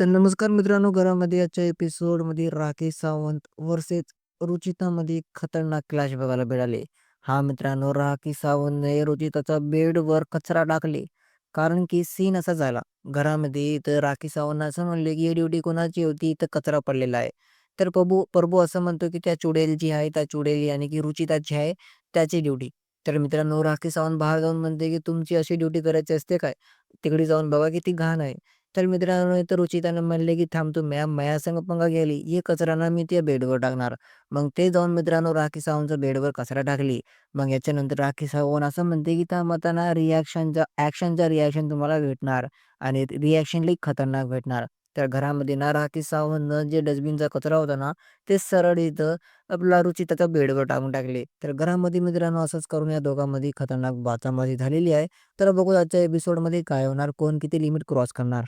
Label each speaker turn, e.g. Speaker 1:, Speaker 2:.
Speaker 1: तर नमस्कार मित्रांनो, घरामध्ये आजच्या एपिसोडमध्ये राकेश सावंत वर्सेस रुचितामध्ये खतरनाक क्लॅश बघायला मिळाले. हा मित्रांनो, राकेश सावंतने रुचिताचा बेडवर कचरा टाकले. कारण की सीन असा झाला घरामध्ये, तर राकेश सावंत असं म्हणले की ही ड्युटी कोणाची होती, तर कचरा पडलेला आहे. तर प्रभू प्रभू असं म्हणतो की त्या चुडेल जी आहे, त्या चुडेल आणि की रुचिताची आहे त्याची ड्युटी. तर मित्रांनो, राकेश सावंत बाहेर जाऊन म्हणते की तुमची अशी ड्युटी करायची असते काय? तिकडे जाऊन बघा किती घाण आहे. तर मित्रांनो, इथं रुचितानं म्हणले, की "थांब तू माझ्या संग पंगा घ्यायली, हे कचरा ना मी त्या बेडवर टाकणार." मग ते जाऊन मित्रांनो राखी सावंतच्या बेडवर कचरा टाकली. मग याच्यानंतर राखी सावंत असं म्हणते, की "थांब आता ना ॲक्शनचा रिॲक्शन तुम्हाला भेटणार आणि रिॲक्शन लई खतरनाक भेटणार." तर घरामध्ये ना राखी सावंतनं जे डस्टबिनचा कचरा होता ना, ते सरळ इथं आपला रुचिताच्या बेडवर टाकून टाकले. तर घरामध्ये मित्रांनो असंच करून या दोघांमध्ये खतरनाक बाचाबाची झालेली आहे. तर बघू आजच्या एपिसोडमध्ये काय होणार, कोण किती लिमिट क्रॉस करणार.